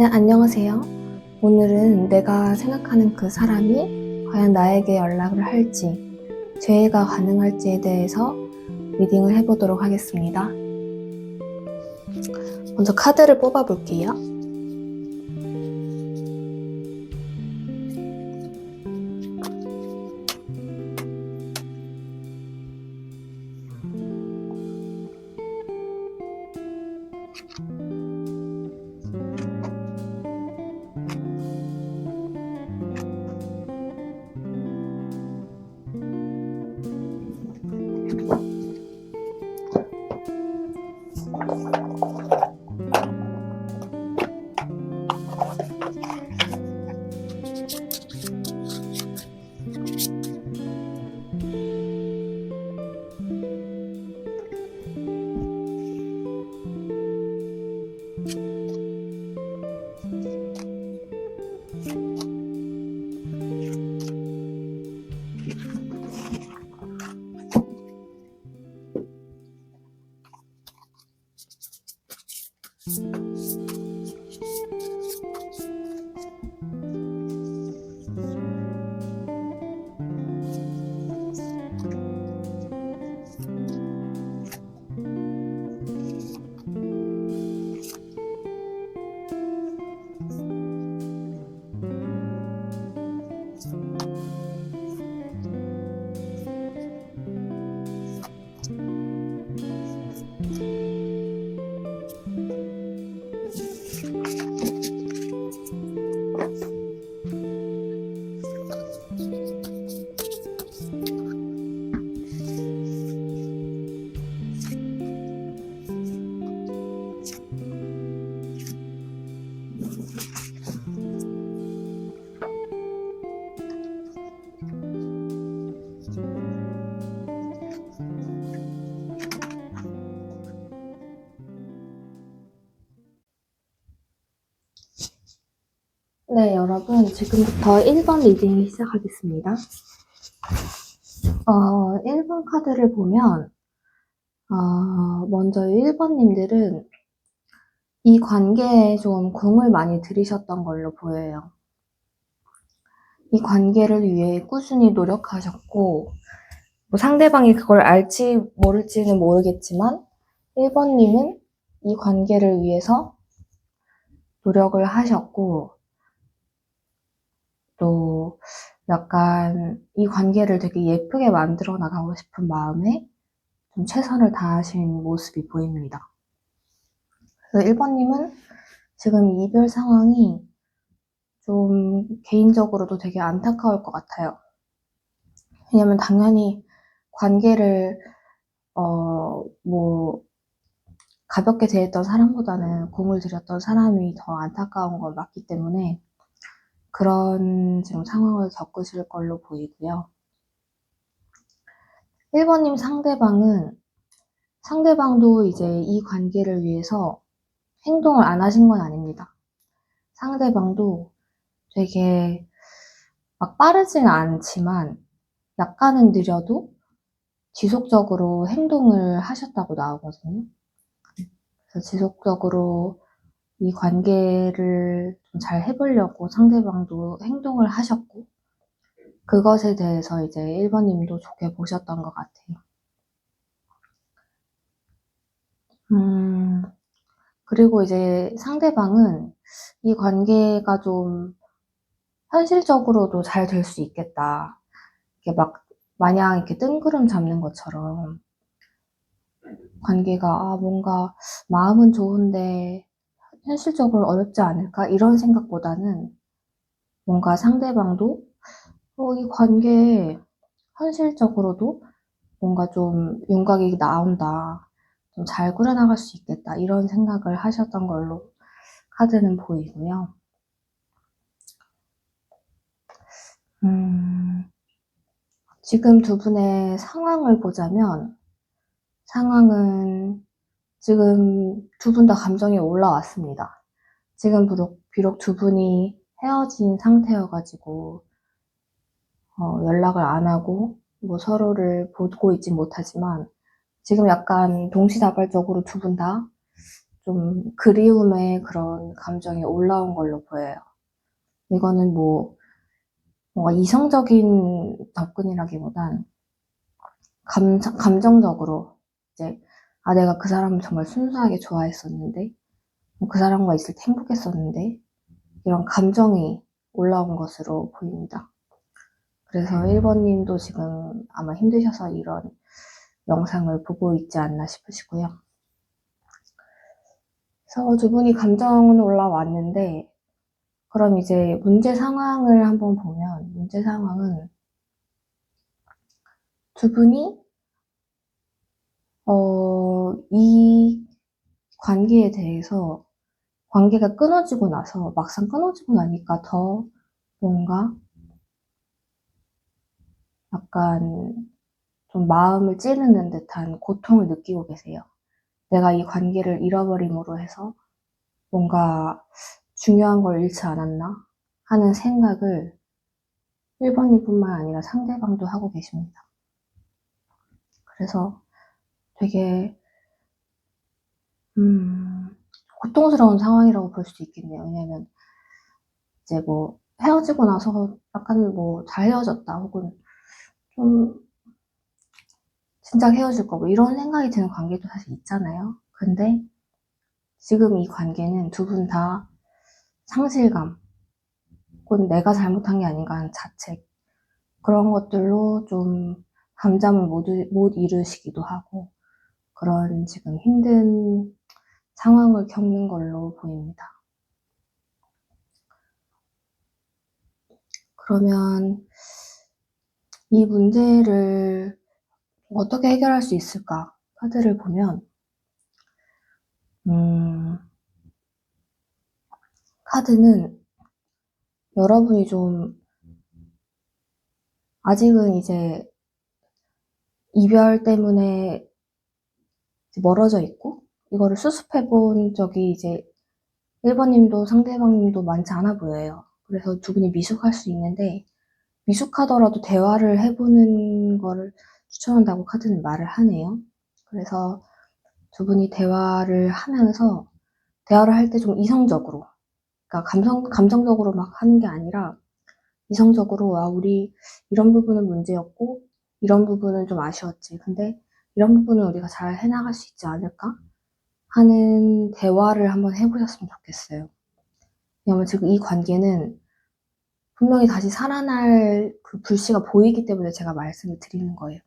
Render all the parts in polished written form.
네, 안녕하세요. 오늘은 내가 생각하는 그 사람이 과연 나에게 연락을 할지, 재회가 가능할지에 대해서 리딩을 해보도록 하겠습니다. 먼저 카드를 뽑아볼게요. 네, 여러분, 지금부터 1번 리딩이 시작하겠습니다. 1번 카드를 보면, 먼저 1번님들은 이 관계에 좀 공을 많이 들이셨던 걸로 보여요. 이 관계를 위해 꾸준히 노력하셨고, 뭐 상대방이 그걸 알지 모를지는 모르겠지만 1번님은 이 관계를 위해서 노력을 하셨고, 또 약간 이 관계를 되게 예쁘게 만들어 나가고 싶은 마음에 좀 최선을 다하신 모습이 보입니다. 그래서 1번님은 지금 이별 상황이 좀 개인적으로도 되게 안타까울 것 같아요. 왜냐면 당연히 관계를 뭐 가볍게 대했던 사람보다는 공을 들였던 사람이 더 안타까운 건 맞기 때문에 그런 지금 상황을 겪으실 걸로 보이고요. 1번님 상대방도 이제 이 관계를 위해서 행동을 안 하신 건 아닙니다. 상대방도 되게 막 빠르지는 않지만 약간은 느려도 지속적으로 행동을 하셨다고 나오거든요. 그래서 지속적으로 이 관계를 좀 잘 해보려고 상대방도 행동을 하셨고, 그것에 대해서 이제 1번님도 좋게 보셨던 것 같아요. 그리고 이제 상대방은 이 관계가 좀 현실적으로도 잘 될 수 있겠다. 이렇게 막 마냥 이렇게 뜬구름 잡는 것처럼 관계가 뭔가 마음은 좋은데 현실적으로 어렵지 않을까? 이런 생각보다는 뭔가 상대방도 이 관계에 현실적으로도 뭔가 좀 윤곽이 나온다. 좀 잘 꾸려나갈 수 있겠다. 이런 생각을 하셨던 걸로 카드는 보이고요. 지금 두 분의 상황을 보자면 상황은 지금 두 분 다 감정이 올라왔습니다. 지금 비록 두 분이 헤어진 상태여가지고 연락을 안 하고 뭐 서로를 보고 있진 못하지만 지금 약간 동시다발적으로 두 분 다 좀 그리움의 그런 감정이 올라온 걸로 보여요. 이거는 뭐 뭔가 이성적인 접근이라기보단 감정적으로 이제 내가 그 사람을 정말 순수하게 좋아했었는데 그 사람과 있을 때 행복했었는데 이런 감정이 올라온 것으로 보입니다. 그래서 1번님도 지금 아마 힘드셔서 이런 영상을 보고 있지 않나 싶으시고요. 그래서 두 분이 감정은 올라왔는데 그럼 이제 문제 상황을 한번 보면 문제 상황은 두 분이 이 관계에 대해서 관계가 끊어지고 나서 막상 끊어지고 나니까 더 뭔가 약간 좀 마음을 찌르는 듯한 고통을 느끼고 계세요. 내가 이 관계를 잃어버림으로 해서 뭔가 중요한 걸 잃지 않았나 하는 생각을 1번님뿐만 아니라 상대방도 하고 계십니다. 그래서 되게 고통스러운 상황이라고 볼 수 있겠네요. 왜냐면 이제 뭐 헤어지고 나서 약간 뭐 잘 헤어졌다 혹은 좀 진작 헤어질 거 뭐 이런 생각이 드는 관계도 사실 있잖아요. 근데 지금 이 관계는 두 분 다 상실감 혹은 내가 잘못한 게 아닌가 하는 자책 그런 것들로 좀 감정을 못 이루시기도 하고 그런 지금 힘든 상황을 겪는 걸로 보입니다. 그러면 이 문제를 어떻게 해결할 수 있을까? 카드를 보면 카드는 여러분이 좀 아직은 이제 이별 때문에 멀어져 있고 이거를 수습해 본 적이 이제 1번님도 상대방님도 많지 않아 보여요. 그래서 두 분이 미숙할 수 있는데 미숙하더라도 대화를 해보는 거를 추천한다고 카드는 말을 하네요. 그래서 두 분이 대화를 하면서 대화를 할 때 좀 이성적으로 그러니까 감정적으로 막 하는 게 아니라 이성적으로 우리 이런 부분은 문제였고 이런 부분은 좀 아쉬웠지. 근데 이런 부분은 우리가 잘 해나갈 수 있지 않을까? 하는 대화를 한번 해보셨으면 좋겠어요. 왜냐면 지금 이 관계는 분명히 다시 살아날 그 불씨가 보이기 때문에 제가 말씀을 드리는 거예요.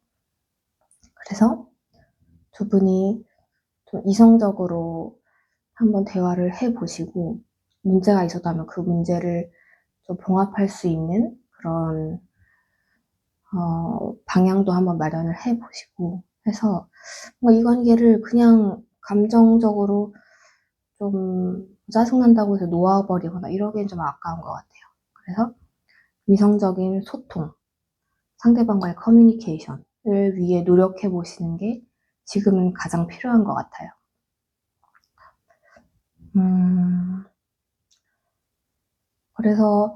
그래서 두 분이 좀 이성적으로 한번 대화를 해보시고 문제가 있었다면 그 문제를 좀 봉합할 수 있는 그런 방향도 한번 마련을 해보시고 해서 이 관계를 그냥 감정적으로 좀 짜증난다고 해서 놓아버리거나 이러기엔 좀 아까운 것 같아요. 그래서 이성적인 소통, 상대방과의 커뮤니케이션을 위해 노력해 보시는 게 지금은 가장 필요한 것 같아요. 그래서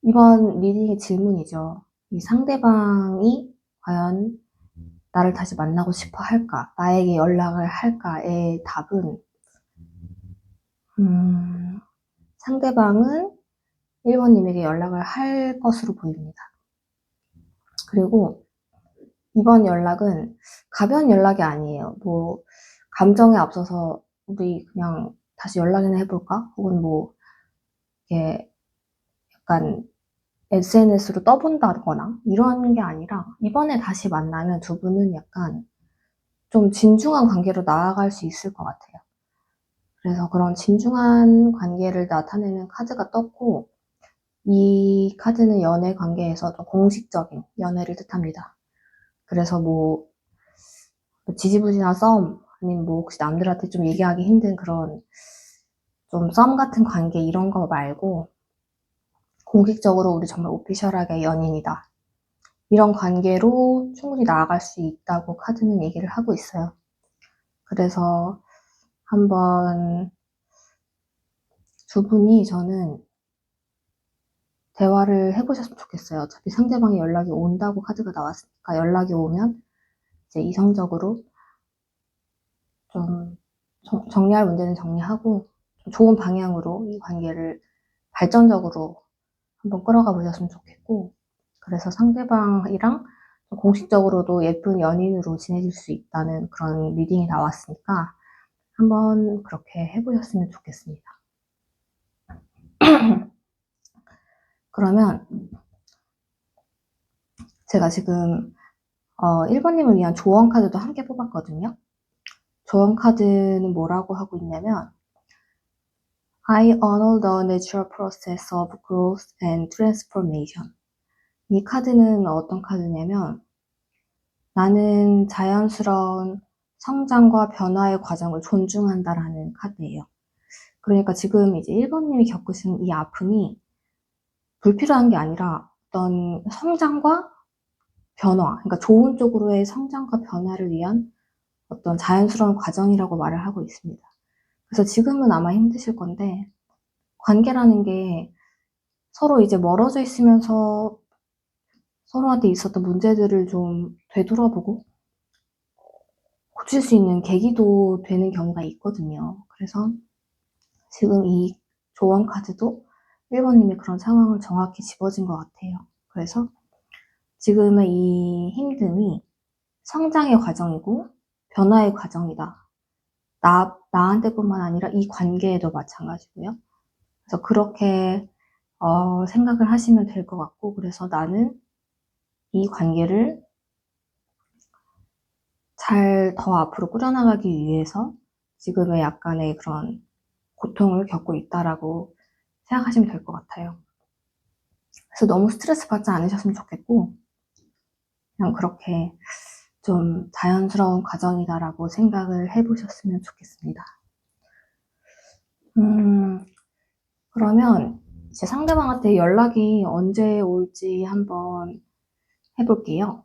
이번 리딩의 질문이죠. 이 상대방이 과연 나를 다시 만나고 싶어 할까? 나에게 연락을 할까의 답은 상대방은 1번님에게 연락을 할 것으로 보입니다. 그리고 이번 연락은 가벼운 연락이 아니에요. 뭐 감정에 앞서서 우리 그냥 다시 연락이나 해볼까? 혹은 뭐 이게 약간 SNS로 떠본다거나 이런 게 아니라 이번에 다시 만나면 두 분은 약간 좀 진중한 관계로 나아갈 수 있을 것 같아요. 그래서 그런 진중한 관계를 나타내는 카드가 떴고 이 카드는 연애 관계에서 좀 공식적인 연애를 뜻합니다. 그래서 뭐 지지부진한 썸 아니면 뭐 혹시 남들한테 좀 얘기하기 힘든 그런 좀 썸 같은 관계 이런 거 말고 공식적으로 우리 정말 오피셜하게 연인이다. 이런 관계로 충분히 나아갈 수 있다고 카드는 얘기를 하고 있어요. 그래서 한번 두 분이 저는 대화를 해보셨으면 좋겠어요. 어차피 상대방이 연락이 온다고 카드가 나왔으니까 연락이 오면 이제 이성적으로 좀 정리할 문제는 정리하고 좀 좋은 방향으로 이 관계를 발전적으로 한번 끌어가 보셨으면 좋겠고, 그래서 상대방이랑 공식적으로도 예쁜 연인으로 지내실 수 있다는 그런 리딩이 나왔으니까 한번 그렇게 해보셨으면 좋겠습니다. 그러면 제가 지금 1번님을 위한 조언 카드도 함께 뽑았거든요. 조언 카드는 뭐라고 하고 있냐면 I honor the natural process of growth and transformation. 이 카드는 어떤 카드냐면 나는 자연스러운 성장과 변화의 과정을 존중한다라는 카드예요. 그러니까 지금 이제 1번님이 겪으신 이 아픔이 불필요한 게 아니라 어떤 성장과 변화, 그러니까 좋은 쪽으로의 성장과 변화를 위한 어떤 자연스러운 과정이라고 말을 하고 있습니다. 그래서 지금은 아마 힘드실 건데, 관계라는 게 서로 이제 멀어져 있으면서 서로한테 있었던 문제들을 좀 되돌아보고 고칠 수 있는 계기도 되는 경우가 있거든요. 그래서 지금 이 조언 카드도 1번님이 그런 상황을 정확히 집어진 것 같아요. 그래서 지금의 이 힘듦이 성장의 과정이고 변화의 과정이다. 나한테뿐만 아니라 이 관계에도 마찬가지고요. 그래서 그렇게 생각을 하시면 될 것 같고, 그래서 나는 이 관계를 잘 더 앞으로 꾸려나가기 위해서 지금의 약간의 그런 고통을 겪고 있다라고 생각하시면 될 것 같아요. 그래서 너무 스트레스 받지 않으셨으면 좋겠고, 그냥 그렇게 좀 자연스러운 과정이다라고 생각을 해보셨으면 좋겠습니다. 그러면 이제 상대방한테 연락이 언제 올지 한번 해볼게요.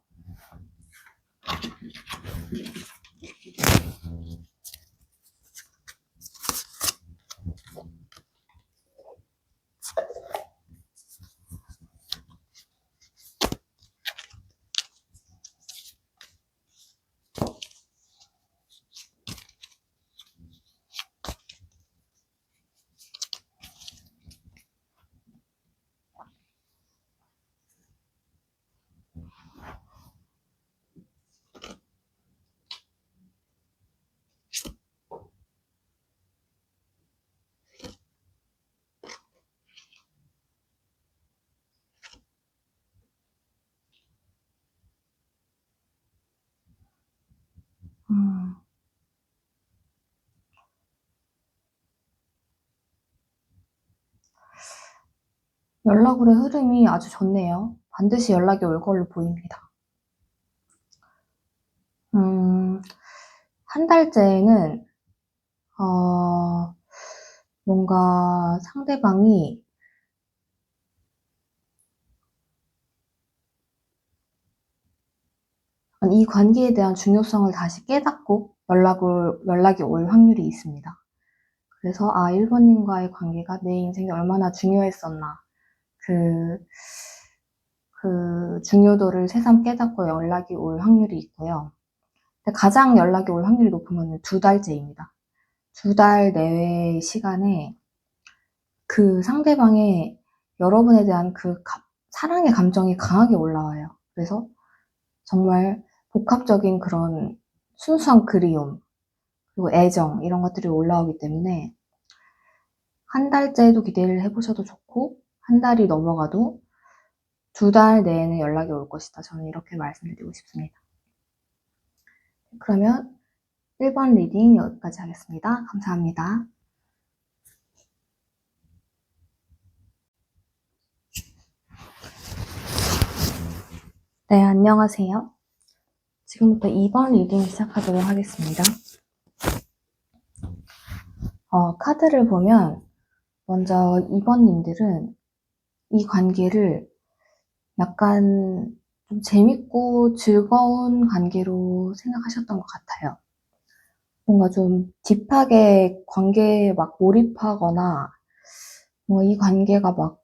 연락으로의 흐름이 아주 좋네요. 반드시 연락이 올 걸로 보입니다. 한 달째는 뭔가 상대방이 이 관계에 대한 중요성을 다시 깨닫고 연락이 올 확률이 있습니다. 그래서 1번님과의 관계가 내 인생에 얼마나 중요했었나, 그 중요도를 새삼 깨닫고 연락이 올 확률이 있고요. 근데 가장 연락이 올 확률이 높은 건 2달째입니다. 2달 내외의 시간에 그 상대방의 여러분에 대한 사랑의 감정이 강하게 올라와요. 그래서 정말 복합적인 그런 순수한 그리움, 그리고 애정, 이런 것들이 올라오기 때문에 한 달째도 기대를 해보셔도 좋고, 한 달이 넘어가도 2달 내에는 연락이 올 것이다. 저는 이렇게 말씀드리고 싶습니다. 그러면 1번 리딩 여기까지 하겠습니다. 감사합니다. 네, 안녕하세요. 지금부터 2번 리딩 시작하도록 하겠습니다. 카드를 보면 먼저 2번님들은 이 관계를 약간 좀 재밌고 즐거운 관계로 생각하셨던 것 같아요. 뭔가 좀 딥하게 관계에 막 몰입하거나 뭔가 이 관계가 막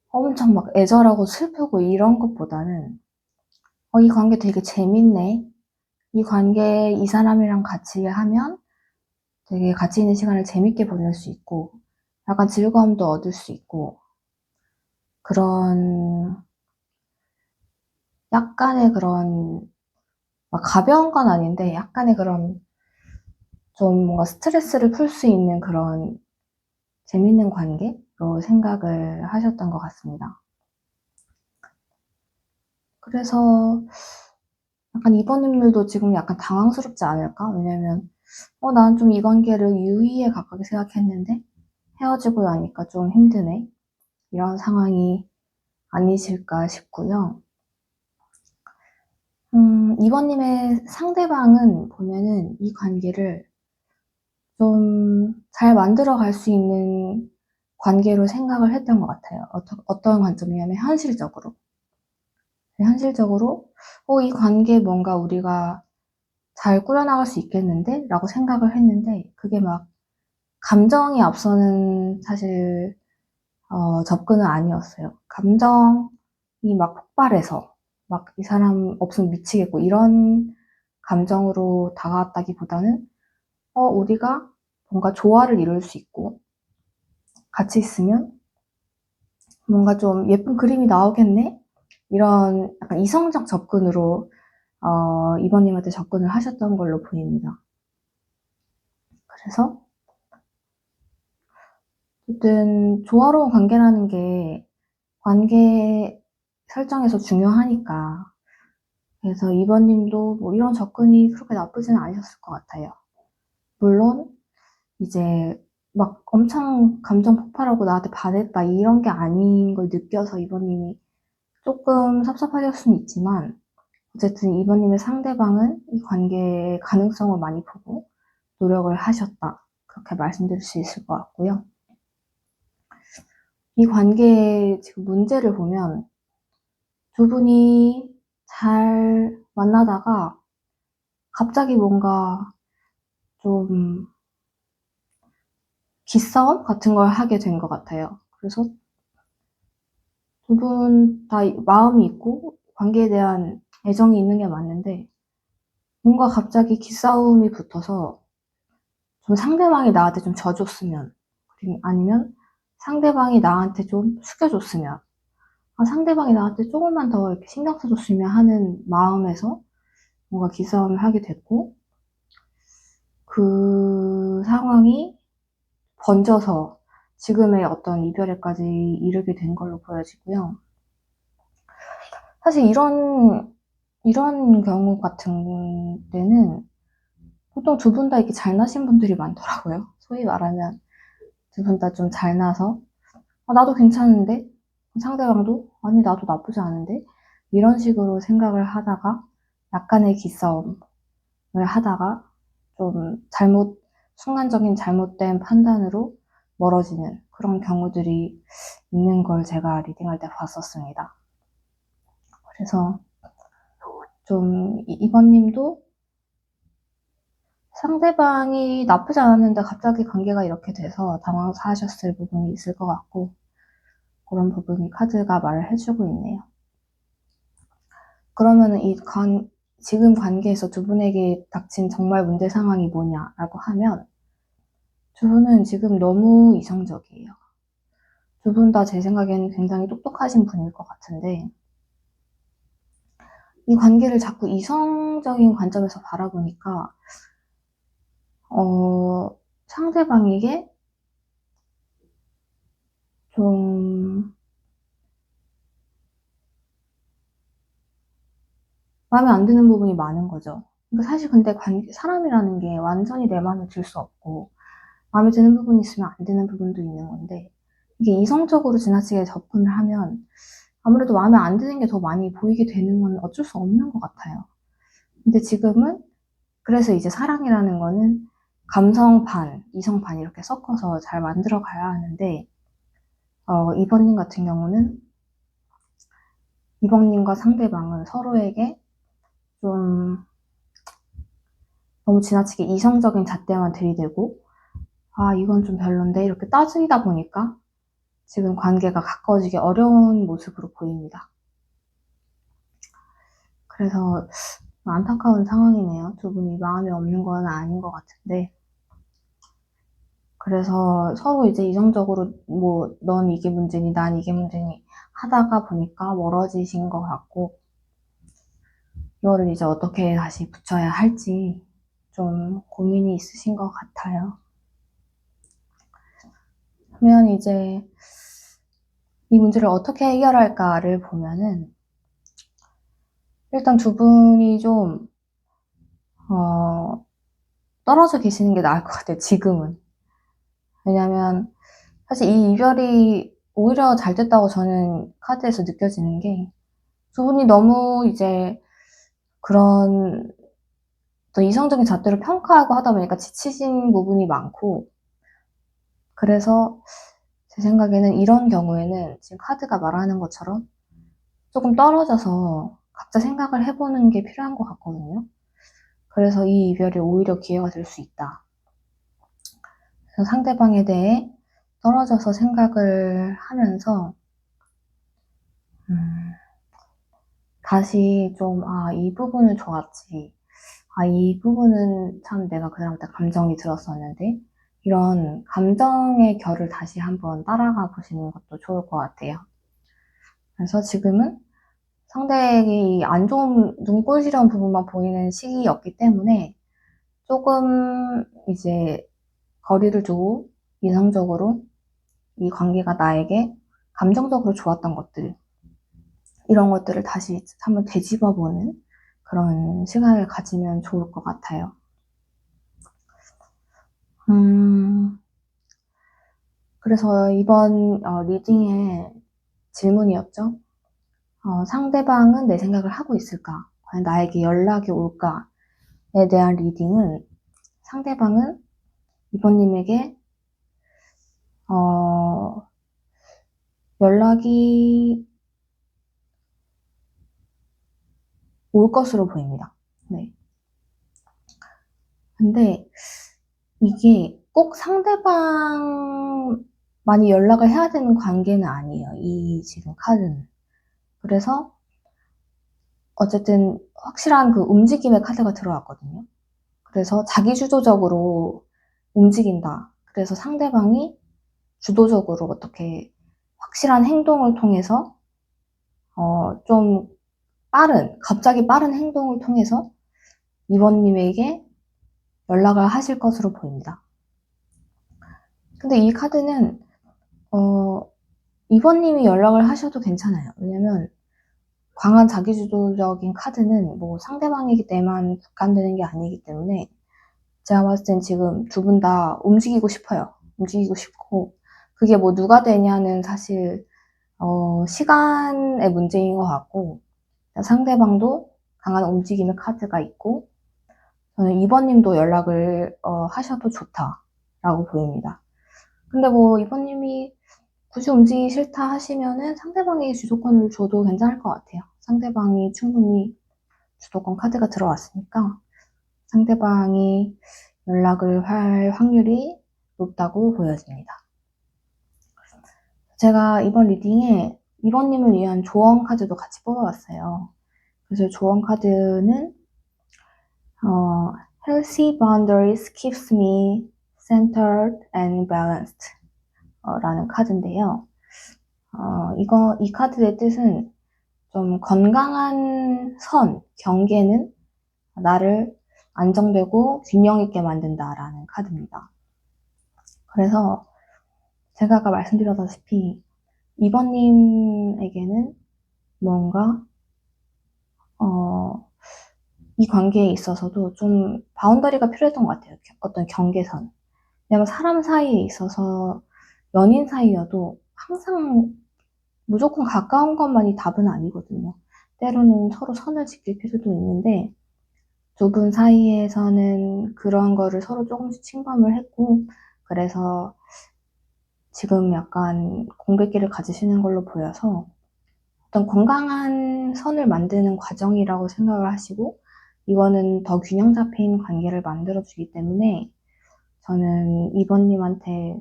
엄청 막 애절하고 슬프고 이런 것보다는 이 관계 되게 재밌네. 이 관계 이 사람이랑 같이 하면 되게 가치 있는 시간을 재밌게 보낼 수 있고, 약간 즐거움도 얻을 수 있고, 그런, 약간의 그런, 막 가벼운 건 아닌데, 약간의 그런, 좀 뭔가 스트레스를 풀 수 있는 그런 재밌는 관계로 생각을 하셨던 것 같습니다. 그래서 약간 이번님들도 지금 약간 당황스럽지 않을까? 왜냐면, 난 좀 이 관계를 유의에 가깝게 생각했는데, 헤어지고 나니까 좀 힘드네. 이런 상황이 아니실까 싶고요. 이번님의 상대방은 보면은 이 관계를 좀 잘 만들어 갈 수 있는 관계로 생각을 했던 것 같아요. 어떤 관점이냐면 현실적으로. 현실적으로, 이 관계 뭔가 우리가 잘 꾸려나갈 수 있겠는데? 라고 생각을 했는데, 그게 막 감정이 앞서는 사실, 접근은 아니었어요. 감정이 막 폭발해서, 막 이 사람 없으면 미치겠고, 이런 감정으로 다가왔다기보다는, 우리가 뭔가 조화를 이룰 수 있고, 같이 있으면 뭔가 좀 예쁜 그림이 나오겠네? 이런 약간 이성적 접근으로, 이번님한테 접근을 하셨던 걸로 보입니다. 그래서, 어쨌든, 조화로운 관계라는 게 관계 설정에서 중요하니까. 그래서 이번님도 뭐 이런 접근이 그렇게 나쁘지는 않으셨을 것 같아요. 물론, 이제 막 엄청 감정 폭발하고 나한테 반했다 이런 게 아닌 걸 느껴서 이번님이 조금 섭섭하실 수는 있지만 어쨌든 이번님의 상대방은 이 관계의 가능성을 많이 보고 노력을 하셨다. 그렇게 말씀드릴 수 있을 것 같고요. 이 관계의 지금 문제를 보면 두 분이 잘 만나다가 갑자기 뭔가 좀 기싸움 같은 걸 하게 된 것 같아요. 그래서 두 분 다 마음이 있고 관계에 대한 애정이 있는 게 맞는데 뭔가 갑자기 기싸움이 붙어서 좀 상대방이 나한테 좀 져줬으면 아니면 상대방이 나한테 좀 숙여줬으면 상대방이 나한테 조금만 더 이렇게 신경 써줬으면 하는 마음에서 뭔가 기싸움을 하게 됐고 그 상황이 번져서 지금의 어떤 이별에까지 이르게 된 걸로 보여지고요. 사실 이런 경우 같은 때는 보통 두 분 다 이렇게 잘나신 분들이 많더라고요. 소위 말하면 두 분 다 좀 잘나서 나도 괜찮은데 상대방도 아니 나도 나쁘지 않은데 이런 식으로 생각을 하다가 약간의 기싸움을 하다가 좀 순간적인 잘못된 판단으로 멀어지는 그런 경우들이 있는 걸 제가 리딩할 때 봤었습니다. 그래서 좀 이번님도 상대방이 나쁘지 않았는데 갑자기 관계가 이렇게 돼서 당황하셨을 부분이 있을 것 같고 그런 부분이 카드가 말을 해주고 있네요. 그러면은 지금 관계에서 두 분에게 닥친 정말 문제 상황이 뭐냐라고 하면 두 분은 지금 너무 이성적이에요. 두 분 다 제 생각에는 굉장히 똑똑하신 분일 것 같은데 이 관계를 자꾸 이성적인 관점에서 바라보니까 상대방에게 좀 마음에 안 드는 부분이 많은 거죠. 그러니까 사실 근데 사람이라는 게 완전히 내 마음에 들 수 없고 마음에 드는 부분이 있으면 안 드는 부분도 있는 건데 이게 이성적으로 지나치게 접근을 하면 아무래도 마음에 안 드는 게 더 많이 보이게 되는 건 어쩔 수 없는 것 같아요. 근데 지금은 그래서 이제 사랑이라는 거는 감성 반, 이성 반 이렇게 섞어서 잘 만들어 가야 하는데 이번님 같은 경우는 이번님과 상대방은 서로에게 좀 너무 지나치게 이성적인 잣대만 들이대고 이건 좀 별론데 이렇게 따지다 보니까 지금 관계가 가까워지기 어려운 모습으로 보입니다. 그래서 안타까운 상황이네요. 두 분이 마음이 없는 건 아닌 것 같은데 그래서 서로 이제 이성적으로 뭐 넌 이게 문제니 난 이게 문제니 하다가 보니까 멀어지신 것 같고, 이거를 이제 어떻게 다시 붙여야 할지 좀 고민이 있으신 것 같아요. 그러면 이제 이 문제를 어떻게 해결할까를 보면은, 일단 두 분이 좀 떨어져 계시는 게 나을 것 같아요, 지금은. 왜냐면 사실 이 이별이 오히려 잘 됐다고 저는 카드에서 느껴지는 게, 두 분이 너무 이제 그런 또 이성적인 잣대로 평가하고 하다 보니까 지치신 부분이 많고, 그래서 제 생각에는 이런 경우에는 지금 카드가 말하는 것처럼 조금 떨어져서 각자 생각을 해보는 게 필요한 것 같거든요. 그래서 이 이별이 오히려 기회가 될 수 있다. 그래서 상대방에 대해 떨어져서 생각을 하면서 다시 좀, 이 부분은 좋았지. 이 부분은 참 내가 그 사람한테 감정이 들었었는데, 이런 감정의 결을 다시 한번 따라가 보시는 것도 좋을 것 같아요. 그래서 지금은 상대에게 안 좋은 눈꼴시려운 부분만 보이는 시기였기 때문에 조금 이제 거리를 두고 이성적으로 이 관계가 나에게 감정적으로 좋았던 것들, 이런 것들을 다시 한번 되짚어보는 그런 시간을 가지면 좋을 것 같아요. 그래서 이번 리딩의 질문이었죠. 상대방은 내 생각을 하고 있을까? 과연 나에게 연락이 올까?에 대한 리딩은, 상대방은 이번님에게 연락이 올 것으로 보입니다. 네. 근데 이게 꼭 상대방만이 연락을 해야 되는 관계는 아니에요, 이 지금 카드는. 그래서 어쨌든 확실한 그 움직임의 카드가 들어왔거든요. 그래서 자기주도적으로 움직인다. 그래서 상대방이 주도적으로 어떻게 확실한 행동을 통해서 좀 갑자기 빠른 행동을 통해서 이번님에게 연락을 하실 것으로 보입니다. 근데 이 카드는 이번님이 연락을 하셔도 괜찮아요. 왜냐면 강한 자기주도적인 카드는 뭐 상대방에게만 국한되는 게 아니기 때문에, 제가 봤을 땐 지금 두 분 다 움직이고 싶어요. 움직이고 싶고, 그게 뭐 누가 되냐는 사실 시간의 문제인 것 같고, 상대방도 강한 움직임의 카드가 있고, 저는 이번님도 연락을 하셔도 좋다라고 보입니다. 근데 뭐 이번님이 굳이 움직이기 싫다 하시면은 상대방에게 주도권을 줘도 괜찮을 것 같아요. 상대방이 충분히 주도권 카드가 들어왔으니까 상대방이 연락을 할 확률이 높다고 보여집니다. 제가 이번 리딩에 이번님을 위한 조언 카드도 같이 뽑아봤어요. 그래서 조언 카드는 Healthy boundaries keeps me centered and balanced 라는 카드인데요. 이 카드의 뜻은 좀 건강한 경계는 나를 안정되고 균형 있게 만든다라는 카드입니다. 그래서 제가 아까 말씀드렸다시피 이번님에게는 뭔가 이 관계에 있어서도 좀 바운더리가 필요했던 것 같아요. 어떤 경계선. 왜냐면 사람 사이에 있어서 연인 사이여도 항상 무조건 가까운 것만이 답은 아니거든요. 때로는 서로 선을 지킬 필요도 있는데, 두 분 사이에서는 그런 거를 서로 조금씩 침범을 했고, 그래서 지금 약간 공백기를 가지시는 걸로 보여서 어떤 건강한 선을 만드는 과정이라고 생각을 하시고, 이거는 더 균형 잡힌 관계를 만들어주기 때문에 저는 이번님한테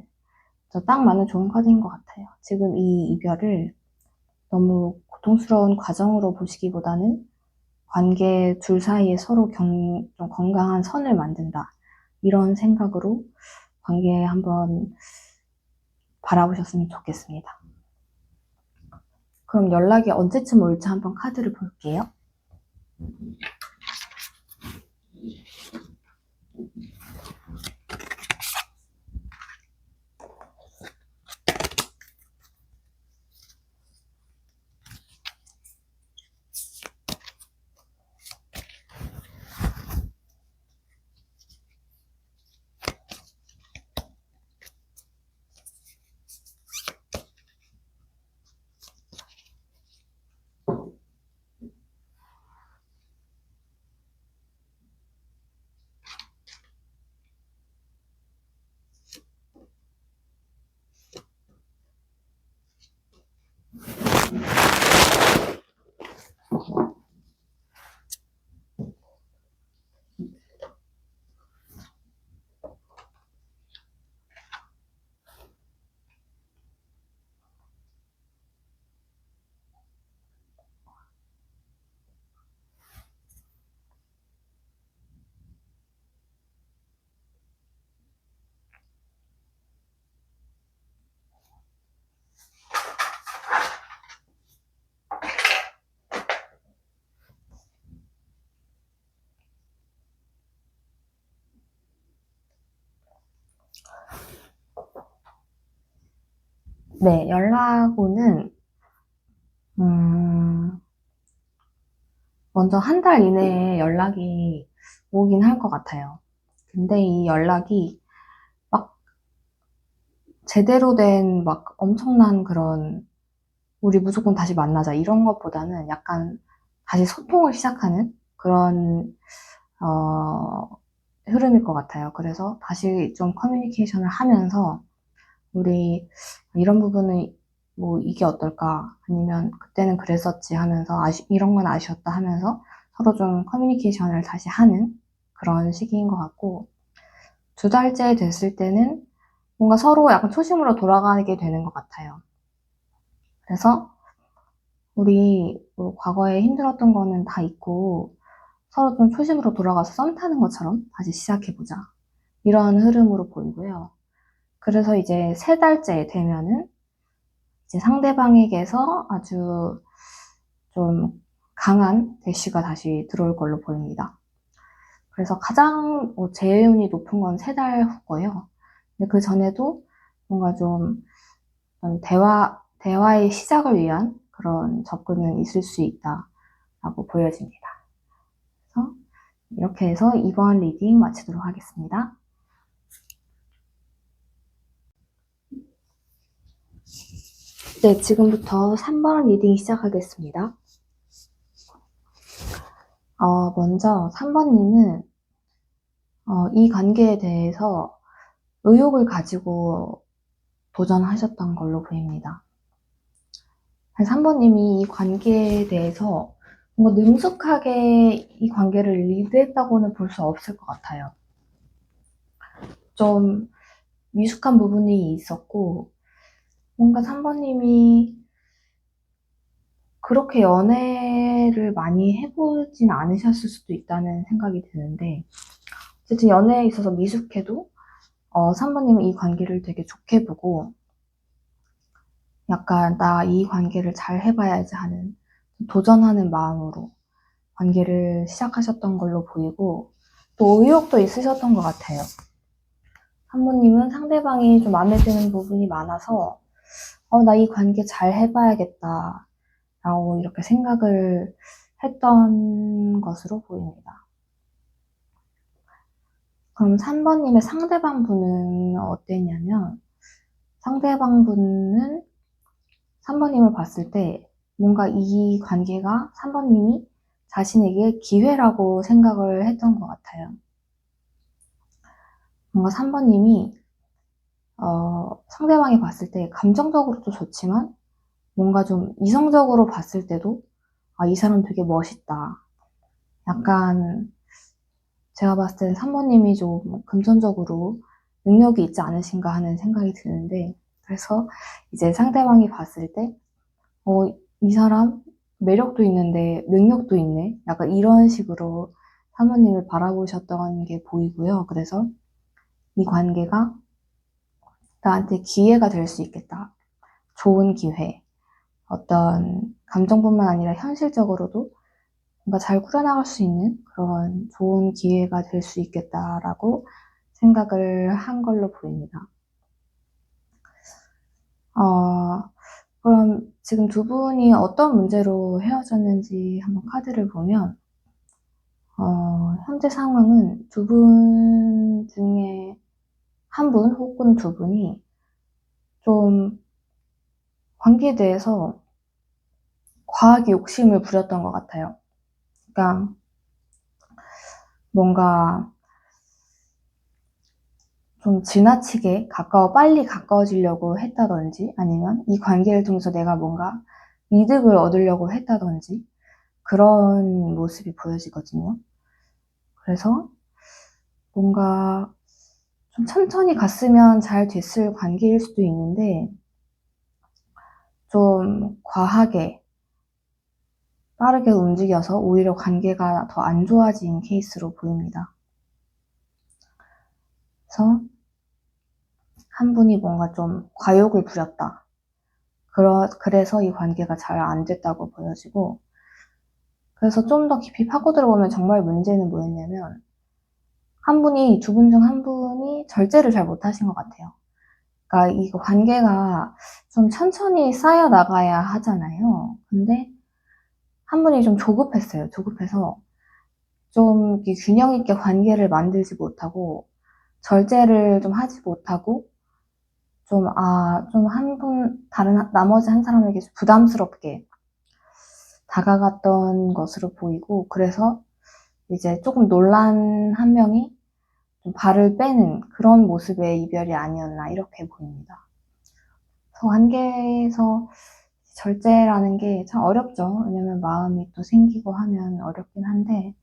딱 맞는 좋은 카드인 것 같아요. 지금 이 이별을 너무 고통스러운 과정으로 보시기보다는 관계 둘 사이에 서로 좀 건강한 선을 만든다, 이런 생각으로 관계 한번 바라보셨으면 좋겠습니다. 그럼 연락이 언제쯤 올지 한번 카드를 볼게요. 네, 연락오는 먼저 한 달 이내에 연락이 오긴 할 것 같아요. 근데 이 연락이 막 제대로 된 막 엄청난 그런 우리 무조건 다시 만나자 이런 것보다는 약간 다시 소통을 시작하는 그런 흐름일 것 같아요. 그래서 다시 좀 커뮤니케이션을 하면서 우리 이런 부분은 뭐 이게 어떨까? 아니면 그때는 그랬었지 하면서 이런 건 아쉬웠다 하면서 서로 좀 커뮤니케이션을 다시 하는 그런 시기인 것 같고 2달째 됐을 때는 뭔가 서로 약간 초심으로 돌아가게 되는 것 같아요. 그래서 우리 뭐 과거에 힘들었던 거는 다 있고 서로 좀 초심으로 돌아가서 썸 타는 것처럼 다시 시작해보자. 이런 흐름으로 보이고요. 그래서 이제 3달째 되면은 이제 상대방에게서 아주 좀 강한 대시가 다시 들어올 걸로 보입니다. 그래서 가장 재운이 높은 건 3달 후고요. 근데 그 전에도 뭔가 좀 대화의 시작을 위한 그런 접근은 있을 수 있다라고 보여집니다. 그래서 이렇게 해서 이번 리딩 마치도록 하겠습니다. 네, 지금부터 3번 리딩 시작하겠습니다. 먼저 3번님은 이 관계에 대해서 의욕을 가지고 도전하셨던 걸로 보입니다. 3번님이 이 관계에 대해서 뭔가 능숙하게 이 관계를 리드했다고는 볼 수 없을 것 같아요. 좀 미숙한 부분이 있었고 뭔가 3번님이 그렇게 연애를 많이 해보진 않으셨을 수도 있다는 생각이 드는데 어쨌든 연애에 있어서 미숙해도 3번님은 이 관계를 되게 좋게 보고 약간 나 이 관계를 잘 해봐야지 하는 도전하는 마음으로 관계를 시작하셨던 걸로 보이고 또 의욕도 있으셨던 것 같아요. 3번님은 상대방이 좀 마음에 드는 부분이 많아서 나 이 관계 잘 해봐야겠다 라고 이렇게 생각을 했던 것으로 보입니다. 그럼 3번님의 상대방 분은 어땠냐면 상대방 분은 3번님을 봤을 때 뭔가 이 관계가 3번님이 자신에게 기회라고 생각을 했던 것 같아요. 뭔가 3번님이 상대방이 봤을 때 감정적으로도 좋지만 뭔가 좀 이성적으로 봤을 때도 이 사람 되게 멋있다. 약간 제가 봤을 때는 3번님이 좀 금전적으로 능력이 있지 않으신가 하는 생각이 드는데 그래서 이제 상대방이 봤을 때 이 사람 매력도 있는데 능력도 있네. 약간 이런 식으로 3번님을 바라보셨던 게 보이고요. 그래서 이 관계가 나한테 기회가 될 수 있겠다. 좋은 기회. 어떤 감정뿐만 아니라 현실적으로도 뭔가 잘 꾸려나갈 수 있는 그런 좋은 기회가 될 수 있겠다라고 생각을 한 걸로 보입니다. 그럼 지금 두 분이 어떤 문제로 헤어졌는지 한번 카드를 보면, 현재 상황은 두 분 중에 한 분 혹은 두 분이 좀 관계에 대해서 과하게 욕심을 부렸던 것 같아요. 그러니까 뭔가 좀 지나치게 빨리 가까워지려고 했다든지 아니면 이 관계를 통해서 내가 뭔가 이득을 얻으려고 했다든지 그런 모습이 보여지거든요. 그래서 뭔가 좀 천천히 갔으면 잘 됐을 관계일 수도 있는데 좀 과하게 빠르게 움직여서 오히려 관계가 더 안 좋아진 케이스로 보입니다. 그래서 한 분이 뭔가 좀 과욕을 부렸다. 그래서 이 관계가 잘 안 됐다고 보여지고, 그래서 좀 더 깊이 파고 들어보면 정말 문제는 뭐였냐면, 두 분 중 한 분이 절제를 잘 못하신 것 같아요. 그러니까 이 관계가 좀 천천히 쌓여 나가야 하잖아요. 근데 한 분이 좀 조급했어요. 조급해서 좀 균형 있게 관계를 만들지 못하고, 절제를 좀 하지 못하고, 나머지 한 사람에게 부담스럽게 다가갔던 것으로 보이고, 그래서 이제 조금 놀란 한 명이 좀 발을 빼는 그런 모습의 이별이 아니었나, 이렇게 보입니다. 그래서 관계에서 절제라는 게 참 어렵죠. 왜냐면 마음이 또 생기고 하면 어렵긴 한데,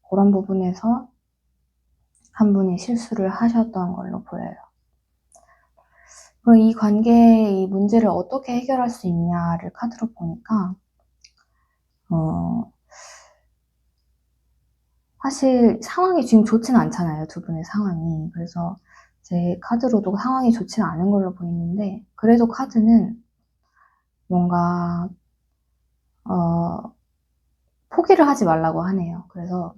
그런 부분에서 한 분이 실수를 하셨던 걸로 보여요. 그리고 이 관계의 이 문제를 어떻게 해결할 수 있냐를 카드로 보니까, 사실 상황이 지금 좋지는 않잖아요. 두 분의 상황이. 그래서 제 카드로도 상황이 좋지는 않은 걸로 보이는데, 그래도 카드는 뭔가, 포기를 하지 말라고 하네요. 그래서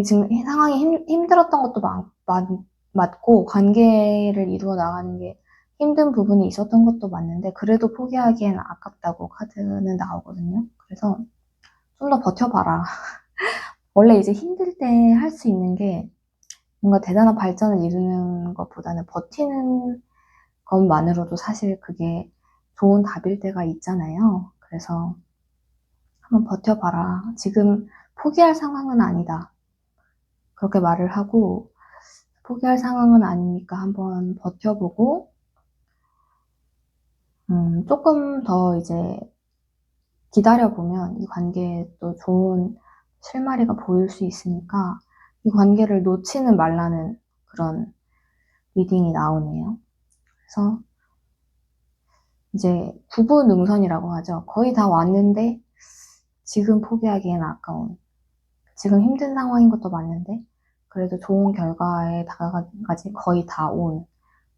지금 상황이 힘들었던 것도 맞고, 관계를 이루어 나가는 게 힘든 부분이 있었던 것도 맞는데, 그래도 포기하기엔 아깝다고 카드는 나오거든요. 그래서 좀 더 버텨봐라. 원래 이제 힘들 때 할 수 있는 게 뭔가 대단한 발전을 이루는 것보다는 버티는 것만으로도 사실 그게 좋은 답일 때가 있잖아요. 그래서 한번 버텨봐라. 지금 포기할 상황은 아니다. 그렇게 말을 하고, 포기할 상황은 아니니까 한번 버텨보고, 조금 더 이제 기다려보면 이 관계에 또 좋은 실마리가 보일 수 있으니까 이 관계를 놓지는 말라는 그런 리딩이 나오네요. 그래서 이제 부부능선이라고 하죠. 거의 다 왔는데 지금 포기하기엔 아까운, 지금 힘든 상황인 것도 맞는데 그래도 좋은 결과에 다가가기까지 거의 다 온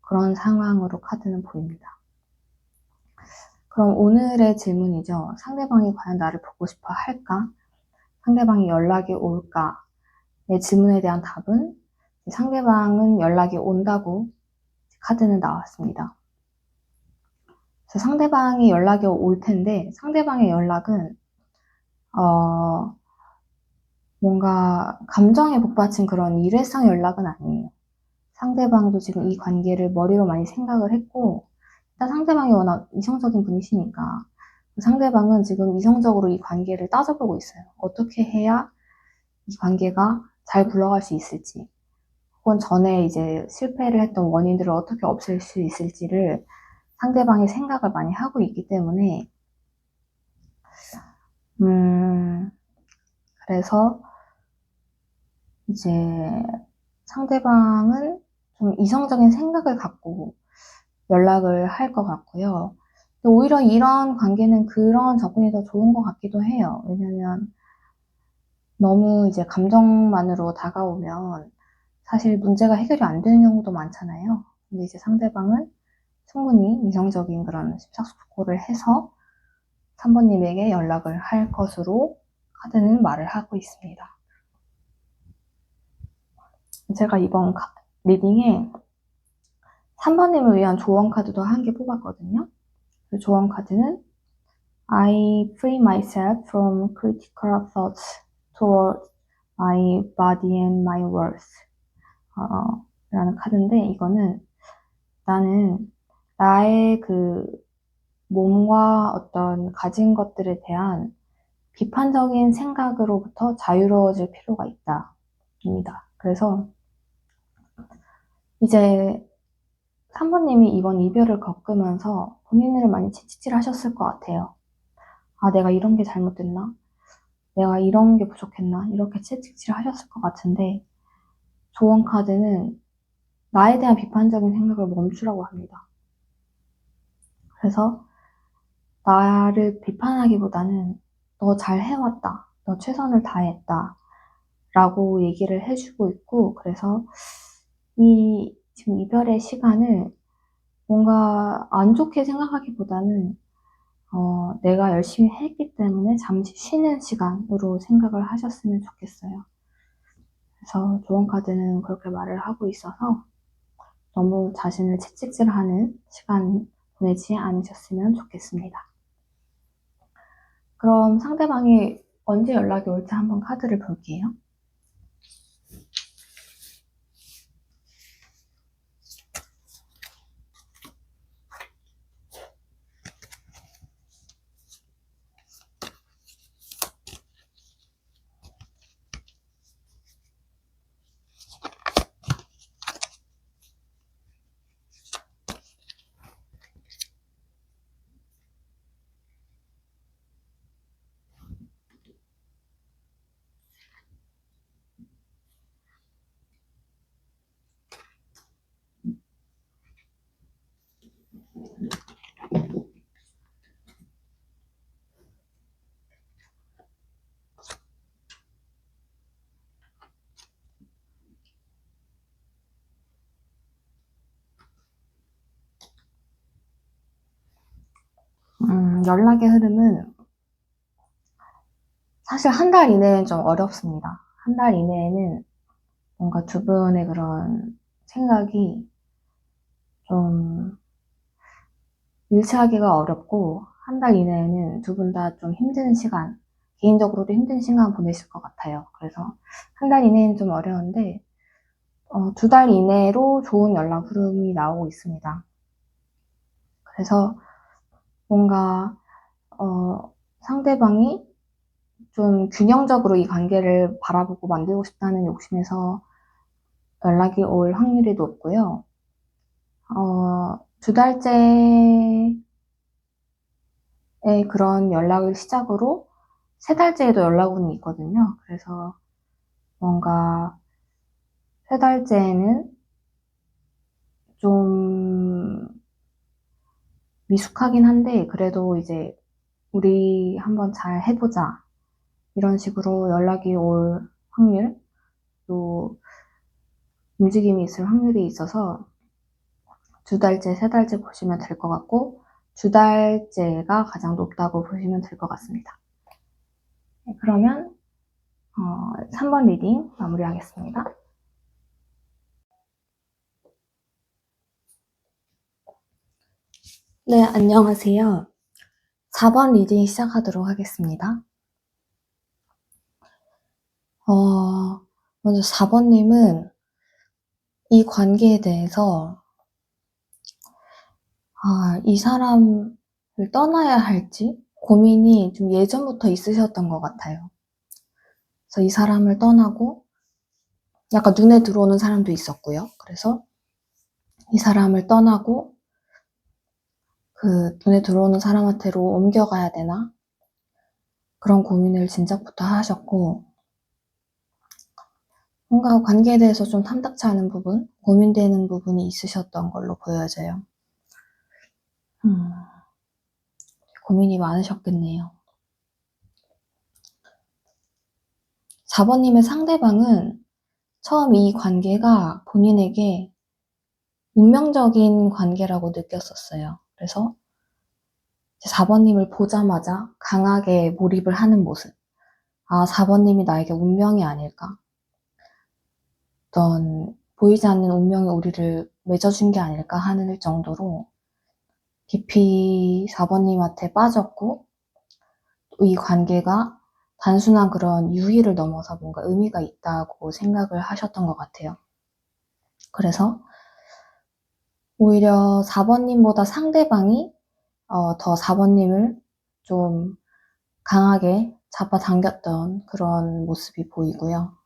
그런 상황으로 카드는 보입니다. 그럼 오늘의 질문이죠. 상대방이 과연 나를 보고 싶어 할까? 상대방이 연락이 올까? 의 질문에 대한 답은 상대방은 연락이 온다고 카드는 나왔습니다. 그래서 상대방이 연락이 올 텐데 상대방의 연락은 뭔가 감정에 북받친 그런 일회성 연락은 아니에요. 상대방도 지금 이 관계를 머리로 많이 생각을 했고, 일단 상대방이 워낙 이성적인 분이시니까 상대방은 지금 이성적으로 이 관계를 따져보고 있어요. 어떻게 해야 이 관계가 잘 굴러갈 수 있을지, 혹은 전에 이제 실패를 했던 원인들을 어떻게 없앨 수 있을지를 상대방이 생각을 많이 하고 있기 때문에, 그래서 이제 상대방은 좀 이성적인 생각을 갖고 연락을 할 것 같고요. 오히려 이런 관계는 그런 접근이 더 좋은 것 같기도 해요. 왜냐면 너무 이제 감정만으로 다가오면 사실 문제가 해결이 안 되는 경우도 많잖아요. 근데 이제 상대방은 충분히 이성적인 그런 심사숙고를 해서 3번님에게 연락을 할 것으로 카드는 말을 하고 있습니다. 제가 이번 리딩에 3번님을 위한 조언 카드도 한 개 뽑았거든요. 그 조언 카드는 I free myself from critical thoughts toward my body and my worth 라는 카드인데, 이거는 나는 나의 그 몸과 어떤 가진 것들에 대한 비판적인 생각으로부터 자유로워질 필요가 있다 입니다. 그래서 이제 3번님이 이번 이별을 겪으면서 본인을 많이 채찍질 하셨을 것 같아요. 아, 내가 이런 게 잘못됐나? 내가 이런 게 부족했나? 이렇게 채찍질 하셨을 것 같은데, 조언 카드는 나에 대한 비판적인 생각을 멈추라고 합니다. 그래서 나를 비판하기보다는 너 잘 해왔다, 너 최선을 다했다 라고 얘기를 해주고 있고, 그래서 지금 이별의 시간을 뭔가 안 좋게 생각하기보다는 내가 열심히 했기 때문에 잠시 쉬는 시간으로 생각을 하셨으면 좋겠어요. 그래서 조언 카드는 그렇게 말을 하고 있어서 너무 자신을 채찍질하는 시간 보내지 않으셨으면 좋겠습니다. 그럼 상대방이 언제 연락이 올지 한번 카드를 볼게요. 연락의 흐름은 사실 한 달 이내는 좀 어렵습니다. 한 달 이내에는 뭔가 두 분의 그런 생각이 좀 일치하기가 어렵고, 한 달 이내에는 두 분 다 좀 힘든 시간, 개인적으로도 힘든 시간 보내실 것 같아요. 그래서 한 달 이내는 좀 어려운데, 2달 이내로 좋은 연락 흐름이 나오고 있습니다. 그래서 뭔가 상대방이 좀 균형적으로 이 관계를 바라보고 만들고 싶다는 욕심에서 연락이 올 확률이 높고요. 2달째의 그런 연락을 시작으로 3달째에도 연락운이 있거든요. 그래서 뭔가 3달째에는 좀 미숙하긴 한데, 그래도 이제 우리 한번 잘 해보자, 이런 식으로 연락이 올 확률, 또 움직임이 있을 확률이 있어서 2달째, 3달째 보시면 될 것 같고, 2달째가 가장 높다고 보시면 될 것 같습니다. 네, 그러면 3번 리딩 마무리하겠습니다. 네, 안녕하세요. 4번 리딩 시작하도록 하겠습니다. 먼저 4번님은 이 관계에 대해서 이 사람을 떠나야 할지 고민이 좀 예전부터 있으셨던 것 같아요. 그래서 이 사람을 떠나고, 약간 눈에 들어오는 사람도 있었고요. 그래서 이 사람을 떠나고 그 눈에 들어오는 사람한테로 옮겨가야 되나? 그런 고민을 진작부터 하셨고, 뭔가 관계에 대해서 좀 탐탁치 않은 부분, 고민되는 부분이 있으셨던 걸로 보여져요. 고민이 많으셨겠네요. 4번님의 상대방은 처음 이 관계가 본인에게 운명적인 관계라고 느꼈었어요. 그래서 4번님을 보자마자 강하게 몰입을 하는 모습. 아, 4번님이 나에게 운명이 아닐까? 어떤 보이지 않는 운명이 우리를 맺어준 게 아닐까 하는 정도로 깊이 4번님한테 빠졌고, 이 관계가 단순한 그런 유희를 넘어서 뭔가 의미가 있다고 생각을 하셨던 것 같아요. 그래서 오히려 4번님보다 상대방이 더 4번님을 좀 강하게 잡아당겼던 그런 모습이 보이고요.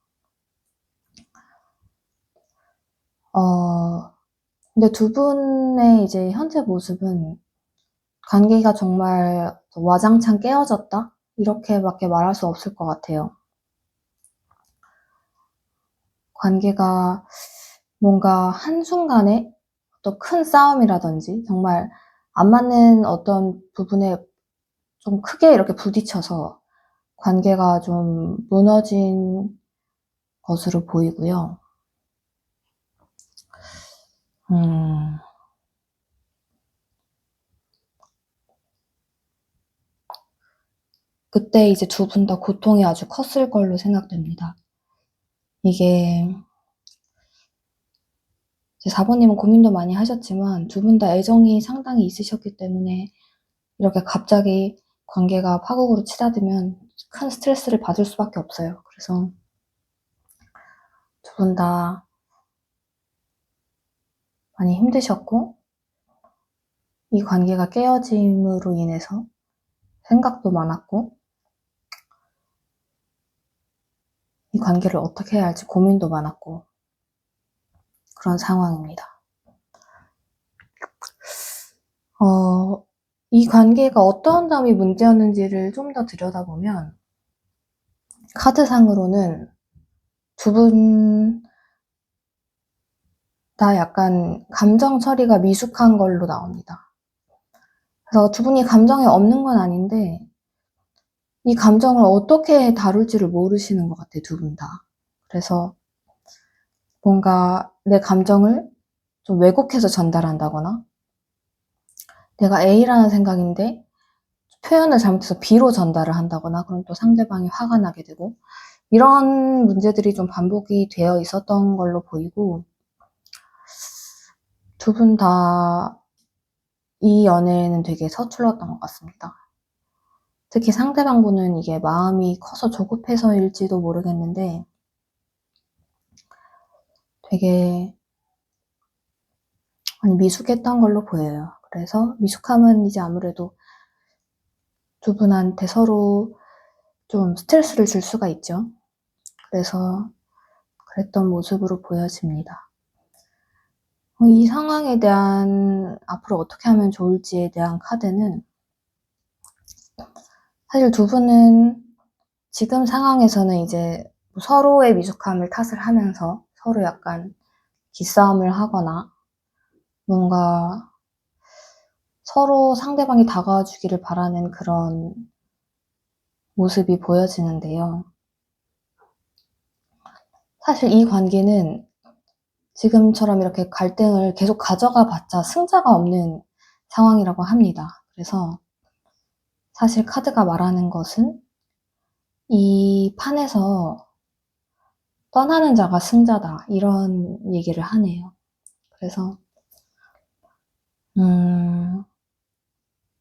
근데 두 분의 이제 현재 모습은 관계가 정말 와장창 깨어졌다? 이렇게밖에 말할 수 없을 것 같아요. 관계가 뭔가 한순간에 어떤 큰 싸움이라든지 정말 안 맞는 어떤 부분에 좀 크게 이렇게 부딪혀서 관계가 좀 무너진 것으로 보이고요. 그때 이제 두 분 다 고통이 아주 컸을 걸로 생각됩니다. 이게 이제 4번님은 고민도 많이 하셨지만 두 분 다 애정이 상당히 있으셨기 때문에 이렇게 갑자기 관계가 파국으로 치닫으면 큰 스트레스를 받을 수밖에 없어요. 그래서 두 분 다 많이 힘드셨고, 이 관계가 깨어짐으로 인해서 생각도 많았고, 이 관계를 어떻게 해야 할지 고민도 많았고, 그런 상황입니다. 이 관계가 어떤 점이 문제였는지를 좀 더 들여다보면, 카드상으로는 두 분 다 약간 감정 처리가 미숙한 걸로 나옵니다. 그래서 두 분이 감정이 없는 건 아닌데, 이 감정을 어떻게 다룰지를 모르시는 것 같아요, 두 분 다. 그래서 뭔가 내 감정을 좀 왜곡해서 전달한다거나, 내가 A라는 생각인데 표현을 잘못해서 B로 전달을 한다거나, 그럼 또 상대방이 화가 나게 되고, 이런 문제들이 좀 반복이 되어 있었던 걸로 보이고, 두 분 다 이 연애에는 되게 서툴렀던 것 같습니다. 특히 상대방분은 이게 마음이 커서 조급해서일지도 모르겠는데 되게 많이 미숙했던 걸로 보여요. 그래서 미숙함은 이제 아무래도 두 분한테 서로 좀 스트레스를 줄 수가 있죠. 그래서 그랬던 모습으로 보여집니다. 이 상황에 대한 앞으로 어떻게 하면 좋을지에 대한 카드는, 사실 두 분은 지금 상황에서는 이제 서로의 미숙함을 탓을 하면서 서로 약간 기싸움을 하거나 뭔가 서로 상대방이 다가와 주기를 바라는 그런 모습이 보여지는데요. 사실 이 관계는 지금처럼 이렇게 갈등을 계속 가져가 봤자 승자가 없는 상황이라고 합니다. 그래서 사실 카드가 말하는 것은 이 판에서 떠나는 자가 승자다, 이런 얘기를 하네요. 그래서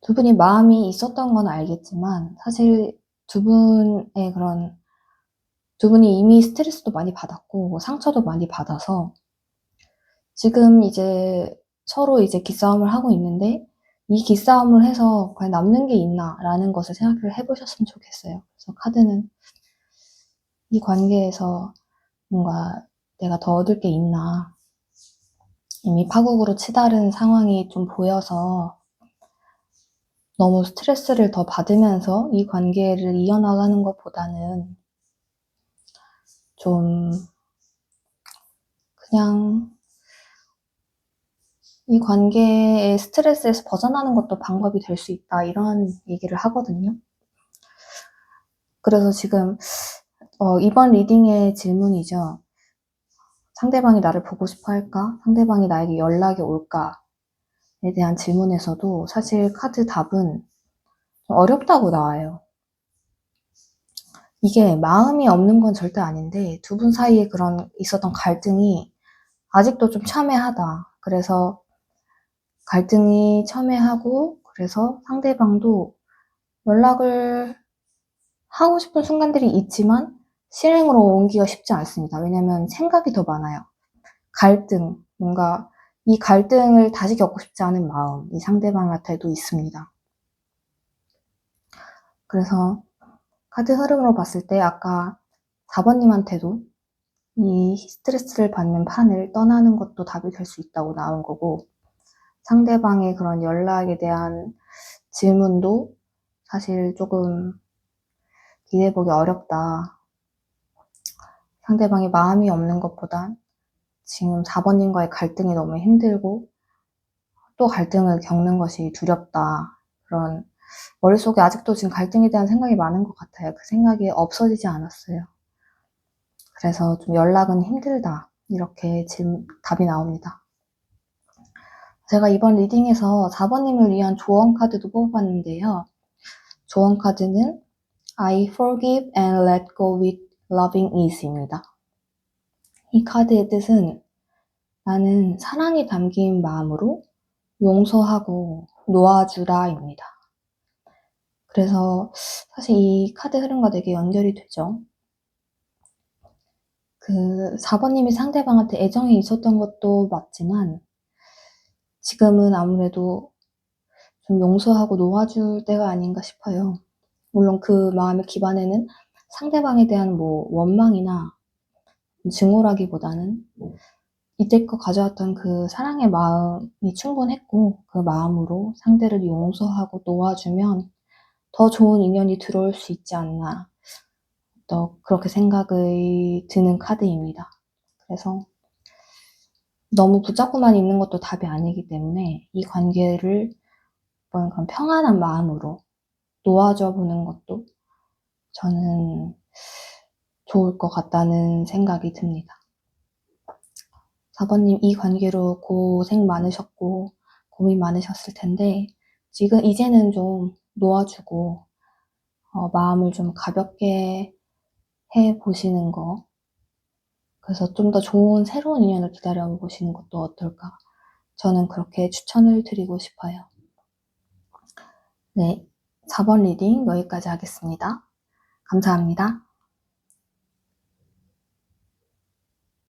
두 분이 마음이 있었던 건 알겠지만 사실 두 분이 이미 스트레스도 많이 받았고 뭐 상처도 많이 받아서 지금 이제 서로 이제 기싸움을 하고 있는데, 이 기싸움을 해서 과연 남는 게 있나라는 것을 생각을 해보셨으면 좋겠어요. 그래서 카드는 이 관계에서 뭔가 내가 더 얻을 게 있나, 이미 파국으로 치달은 상황이 좀 보여서 너무 스트레스를 더 받으면서 이 관계를 이어나가는 것보다는 좀 그냥 이 관계의 스트레스에서 벗어나는 것도 방법이 될 수 있다, 이런 얘기를 하거든요. 그래서 지금 이번 리딩의 질문이죠. 상대방이 나를 보고 싶어 할까? 상대방이 나에게 연락이 올까에 대한 질문에서도 사실 카드 답은 좀 어렵다고 나와요. 이게 마음이 없는 건 절대 아닌데 두 분 사이에 그런 있었던 갈등이 아직도 좀 첨예하다. 그래서 갈등이 첨예하고 그래서 상대방도 연락을 하고 싶은 순간들이 있지만 실행으로 옮기기가 쉽지 않습니다. 왜냐면 생각이 더 많아요. 갈등, 뭔가 이 갈등을 다시 겪고 싶지 않은 마음, 이 상대방한테도 있습니다. 그래서 카드 흐름으로 봤을 때 아까 4번님한테도 이 스트레스를 받는 판을 떠나는 것도 답이 될 수 있다고 나온 거고, 상대방의 그런 연락에 대한 질문도 사실 조금 기대해보기 어렵다. 상대방이 마음이 없는 것보단 지금 4번님과의 갈등이 너무 힘들고 또 갈등을 겪는 것이 두렵다. 그런 머릿속에 아직도 지금 갈등에 대한 생각이 많은 것 같아요. 그 생각이 없어지지 않았어요. 그래서 좀 연락은 힘들다. 이렇게 지금 답이 나옵니다. 제가 이번 리딩에서 4번님을 위한 조언 카드도 뽑아봤는데요. 조언 카드는 I forgive and let go with loving ease입니다. 이 카드의 뜻은 나는 사랑이 담긴 마음으로 용서하고 놓아주라입니다. 그래서 사실 이 카드 흐름과 되게 연결이 되죠. 그 4번님이 상대방한테 애정이 있었던 것도 맞지만 지금은 아무래도 좀 용서하고 놓아줄 때가 아닌가 싶어요. 물론 그 마음의 기반에는 상대방에 대한 뭐 원망이나 증오라기보다는 이때껏 가져왔던 그 사랑의 마음이 충분했고 그 마음으로 상대를 용서하고 놓아주면 더 좋은 인연이 들어올 수 있지 않나 또 그렇게 생각이 드는 카드입니다. 그래서 너무 붙잡고만 있는 것도 답이 아니기 때문에 이 관계를 그런 평안한 마음으로 놓아줘 보는 것도 저는 좋을 것 같다는 생각이 듭니다. 4번님 이 관계로 고생 많으셨고 고민 많으셨을 텐데 지금 이제는 좀 놓아주고 마음을 좀 가볍게 해보시는 거, 그래서 좀 더 좋은 새로운 인연을 기다려보시는 것도 어떨까, 저는 그렇게 추천을 드리고 싶어요. 네, 4번 리딩 여기까지 하겠습니다. 감사합니다.